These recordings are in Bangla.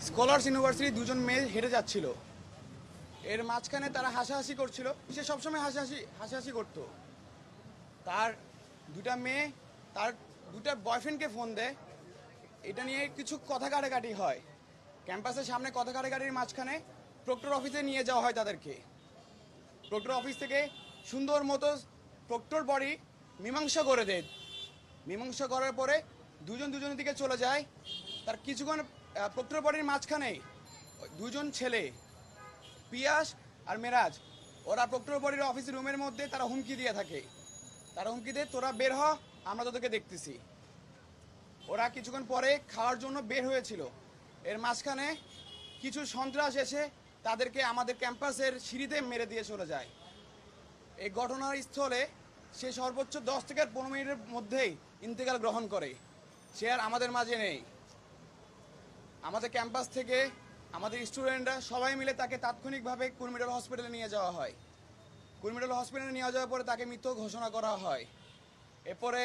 স্কলার্স ইউনিভার্সিটি দুজন মেয়ে হেঁটে যাচ্ছিল, এর মাঝখানে তারা হাসাহাসি করছিল। সে সবসময় হাসাহাসি করতো। তার দুটা মেয়ে তার দুটা বয়ফ্রেন্ডকে ফোন দেয়, এটা নিয়ে কিছু কথা কাটাকাটি হয়। ক্যাম্পাসের সামনে কথা কাটাকাটির মাঝখানে প্রক্টর অফিসে নিয়ে যাওয়া হয় তাদেরকে। প্রক্টর অফিস থেকে সুন্দর মতো প্রক্টর বডি মীমাংসা করে দেয়। মীমাংসা করার পরে দুজনের দিকে চলে যায়। তার কিছুক্ষণ প্রক্টর বডির মাঝখানে দুজন ছেলে পিয়াস আর মেরাজ, ওরা প্রক্টর বডির অফিস রুমের মধ্যে তারা হুমকি দিয়ে থাকে। তারা হুমকি দেয়, তোরা বের হ, আমরা তোদেরকে দেখতেছি। ওরা কিছুক্ষণ পরে খাওয়ার জন্য বের হয়েছিল। এর মাঝখানে কিছু সন্ত্রাস এসে তাদেরকে আমাদের ক্যাম্পাসের সিঁড়িতে মেরে দিয়ে চলে যায়। এই ঘটনার স্থলে সে সর্বোচ্চ 10 থেকে 15 মিনিটের মধ্যেই ইন্তেকাল গ্রহণ করে। সে আর আমাদের মাঝে নেই। আমাদের ক্যাম্পাস থেকে আমাদের স্টুডেন্টরা সবাই মিলে তাকে তাৎক্ষণিকভাবে কুর্মিটোলা হসপিটালে নিয়ে যাওয়া হয়। কুর্মিটোলা হসপিটালে নিয়ে যাওয়ার পরে তাকে মৃত ঘোষণা করা হয়। এরপরে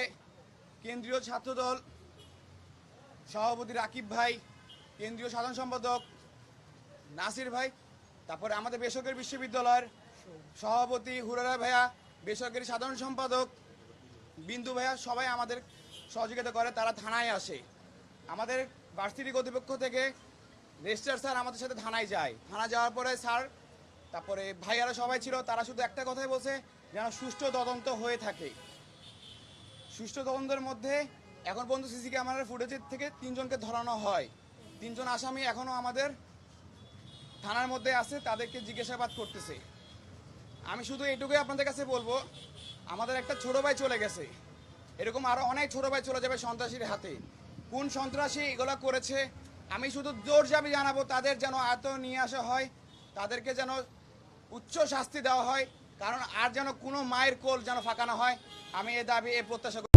কেন্দ্রীয় ছাত্রদল সভাপতি রাকিব ভাই, কেন্দ্রীয় সাধারণ সম্পাদক নাসির ভাই, তারপরে আমাদের বেসরকারি বিশ্ববিদ্যালয়ের সভাপতি হুরারা ভাইয়া, বেসরকারি সাধারণ সম্পাদক বিন্দু ভাইয়া, সবাই আমাদের সহযোগিতা করে। তারা থানায় আসে। আমাদের ভার্সিটি কর্তৃপক্ষ থেকে রেজিস্ট্রার স্যার আমাদের সাথে থানায় যায়। থানায় যাওয়ার পরে স্যার, তারপরে ভাইয়ারা সবাই ছিল, তারা শুধু একটা কথাই বলছে, যেন সুষ্ঠু তদন্ত হয়ে থাকে। সুষ্ঠু তদন্তের মধ্যে এখন পর্যন্ত সিসি ক্যামেরার ফুটেজের থেকে 3 জনকে ধরানো হয়। 3 জন আসামি এখনও আমাদের থানার মধ্যে আছে, তাদেরকে জিজ্ঞাসাবাদ করতেছে। আমি শুধু এটুকুই আপনাদের কাছে বলবো, আমাদের একটা ছোট ভাই চলে গেছে, এরকম আরও অনেক ছোট ভাই চলে যাবে সন্ত্রাসীর হাতে। কোন সন্ত্রাসী এগুলো করেছে আমি শুধু জোর দাবি জানাবো, তাদের যেন আয়ত্ত নিয়ে আসা হয়, তাদেরকে যেন উচ্চ শাস্তি দেওয়া হয়, কারণ আর যেন কোনো মায়ের কোল যেন ফাঁকা না হয়। আমি এ দাবি, এ প্রত্যাশা করি।